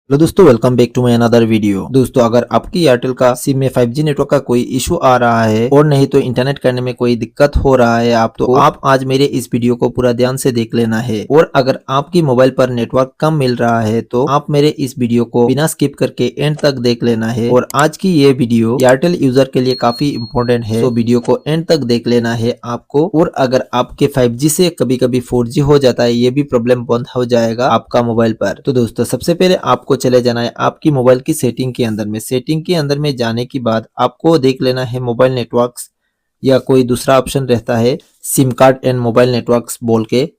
Hello दोस्तों, welcome back to my another video. दोस्तों, अगर आपकी एयरटेल का सिम में 5G नेटवर्क का कोई इशू आ रहा है और नहीं तो इंटरनेट करने में कोई दिक्कत हो रहा है आप आज मेरे इस वीडियो को पूरा ध्यान से देख लेना है। और अगर आपकी मोबाइल पर नेटवर्क कम मिल रहा है तो आप मेरे इस वीडियो को बिना स्किप करके एंड तक देख लेना है। और आज की ये वीडियो एयरटेल यूजर के लिए काफी इंपॉर्टेंट है, तो वीडियो को एंड तक देख लेना है आपको। और अगर आपके 5G से कभी कभी 4G हो जाता है, ये भी प्रॉब्लम बंद हो जाएगा आपका मोबाइल पर। तो दोस्तों, सबसे पहले आपको चले जाना है आपकी मोबाइल की सेटिंग के अंदर में। सेटिंग के अंदर में जाने के बाद आपको देख लेना है मोबाइल नेटवर्क्स, या कोई दूसरा ऑप्शन रहता है SIM card and mobile networks बोल के।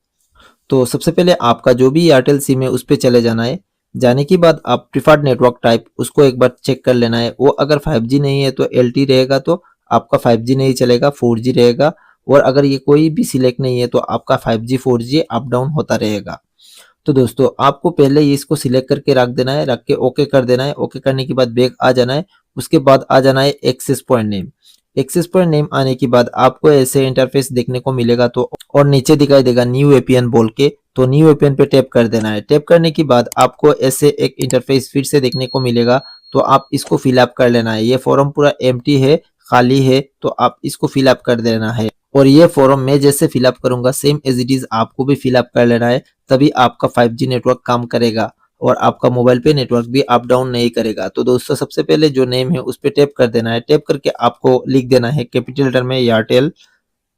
तो सबसे पहले आपका जो भी एयरटेल सिम है उस पर चले जाना है। जाने के बाद आप प्रिफर्ड नेटवर्क टाइप उसको एक बार चेक कर लेना है। वो अगर 5G नहीं है तो LTE रहेगा, तो आपका 5G नहीं चलेगा, 4G रहेगा। और अगर ये कोई भी सिलेक्ट नहीं है तो आपका 5G 4G अप डाउन होता रहेगा। तो दोस्तों, आपको पहले ही इसको सिलेक्ट करके रख देना है, रख के ओके कर देना है। ओके करने के बाद बैक आ जाना है। उसके बाद आ जाना है access point name. Access point name आने के बाद आपको ऐसे इंटरफेस देखने को मिलेगा, तो और नीचे दिखाई देगा न्यू एपीएन बोल के, तो न्यू एपीएन पे टैप कर देना है। टैप करने के बाद आपको ऐसे एक इंटरफेस फिर से देखने को मिलेगा, तो आप इसको फिलअप कर लेना है। ये फॉर्म पूरा एम्प्टी है, खाली है, तो आप इसको फिलअप कर देना है। और ये फॉर्म मैं जैसे फिलअप करूंगा सेम एज इट इज आपको भी फिलअप कर लेना है, तभी आपका 5G नेटवर्क काम करेगा और आपका मोबाइल पे नेटवर्क भी अप डाउन नहीं करेगा। तो दोस्तों, सबसे पहले जो नेम है उस पर टैप कर देना है। टैप करके आपको लिख देना है कैपिटल लेटर में एयरटेल,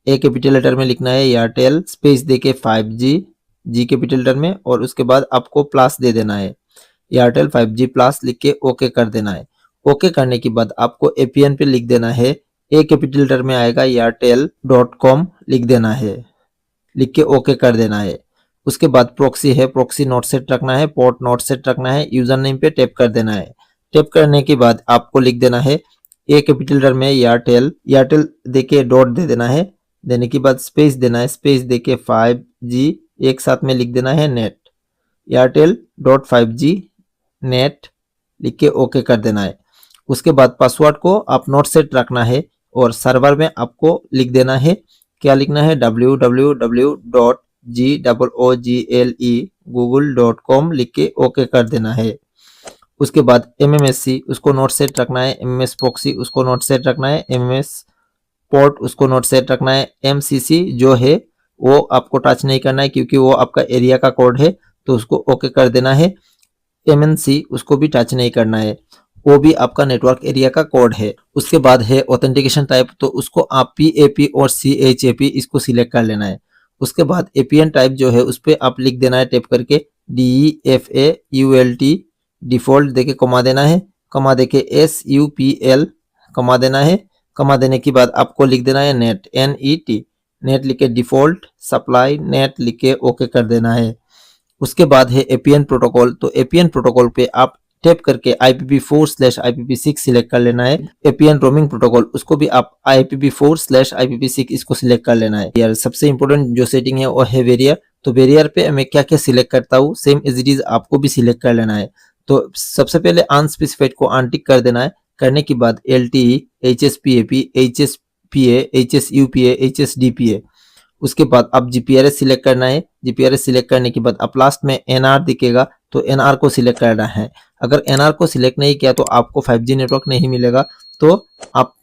ए कैपिटल लेटर में लिखना है एयरटेल, स्पेस देके 5G, जी कैपिटल लेटर में, और उसके बाद आपको प्लस दे देना है, एयरटेल 5G प्लस लिख के ओके कर देना है। ओके करने के बाद आपको एपीएन पे लिख देना है, ए कैपिटल लेटर में आएगा airtel.com लिख देना है, लिख के ओके कर देना है। उसके बाद प्रोक्सी है, प्रोक्सी नॉट सेट रखना है, पोर्ट नॉट सेट रखना है, यूजर नेम पे टैप कर देना है। टैप करने के बाद आपको लिख देना है ए कैपिटल लेटर में एयरटेल, एयरटेल देके डॉट दे देना है। देने के बाद स्पेस देना है, स्पेस देके 5G एक साथ में लिख देना है नेट, airtel.5G नेट लिख के ओके कर देना है। उसके बाद पासवर्ड को आप नोट सेट रखना है और सर्वर में आपको लिख देना है, क्या लिखना है, www.google.com लिख के ओके कर देना है। उसके बाद MMSC उसको नोट सेट रखना है, MMS प्रॉक्सी उसको नोट सेट रखना है, MMS पोर्ट उसको नोट सेट रखना है। MCC जो है वो आपको टच नहीं करना है क्योंकि वो आपका एरिया का कोड है, तो उसको ओके कर देना है। MNC उसको भी टच नहीं करना है, वो भी आपका नेटवर्क एरिया का कोड है। उसके बाद है ऑथेंटिकेशन टाइप, तो उसको आप PAP और CHAP इसको सिलेक्ट कर लेना है। उसके बाद APN टाइप जो है उस पर आप लिख देना है टैप करके DEFAULT, डिफॉल्ट देके कमा देना है, कमा देके SUPL कमा देना है। कमा देने के बाद आपको लिख देना है नेट, NET नेट लिख के डिफॉल्ट सप्लाई नेट लिख के ओके कर देना है। उसके बाद है APN प्रोटोकॉल, तो APN प्रोटोकॉल पे आप टैप करके IPv4/IPv6 सिलेक्ट कर लेना है। APN रोमिंग प्रोटोकॉल उसको भी आप IPv4/IPv6 इसको सिलेक्ट कर लेना है। यार सबसे इंपॉर्टेंट जो सेटिंग है वो है वेरियर, तो वेरियर पे मैं क्या क्या सिलेक्ट करता हूँ सेम एज इट इज आपको भी सिलेक्ट कर लेना है। तो सबसे पहले अनस्पेसिफाइड को अनटिक कर देना है। करने के बाद LTE, HSPAP, HSPA, HSUPA, HSDPA, उसके बाद आप GPRS सिलेक्ट करना है। GPRS सिलेक्ट करने के बाद आप लास्ट में NR दिखेगा, तो NR को सिलेक्ट करना है। अगर NR को सिलेक्ट नहीं किया तो आपको 5G नेटवर्क नहीं मिलेगा, तो आप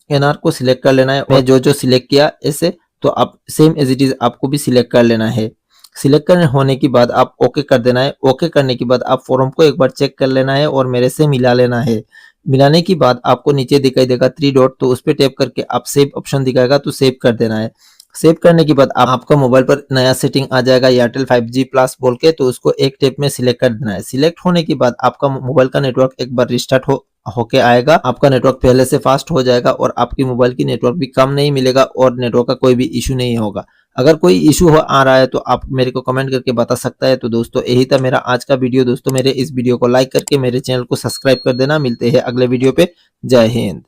NR को सिलेक्ट कर लेना है। मैं जो जो सिलेक्ट किया ऐसे, तो आप सेम एज इट इज आपको भी सिलेक्ट कर लेना है। सिलेक्ट करने होने के बाद आप ओके कर देना है। ओके करने के बाद आप फॉर्म को एक बार चेक कर लेना है और मेरे से मिला लेना है। मिलाने के बाद आपको नीचे दिखाई देगा 3 डॉट, तो उस पर टैप करके आप सेव ऑप्शन दिखाएगा, तो सेव कर देना है। सेव करने के बाद आपका मोबाइल पर नया सेटिंग आ जाएगा एयरटेल 5G प्लस बोल के, तो उसको एक टेप में सिलेक्ट कर देना है। सिलेक्ट होने के बाद आपका मोबाइल का नेटवर्क एक बार रिस्टार्ट होके आएगा। आपका नेटवर्क पहले से फास्ट हो जाएगा और आपकी मोबाइल की नेटवर्क भी कम नहीं मिलेगा और नेटवर्क का कोई भी इशू नहीं होगा। अगर कोई इशू आ रहा है तो आप मेरे को कमेंट करके बता सकता है। तो दोस्तों, यही था मेरा आज का वीडियो। दोस्तों, मेरे इस वीडियो को लाइक करके मेरे चैनल को सब्सक्राइब कर देना। मिलते हैं अगले वीडियो पे। जय हिंद।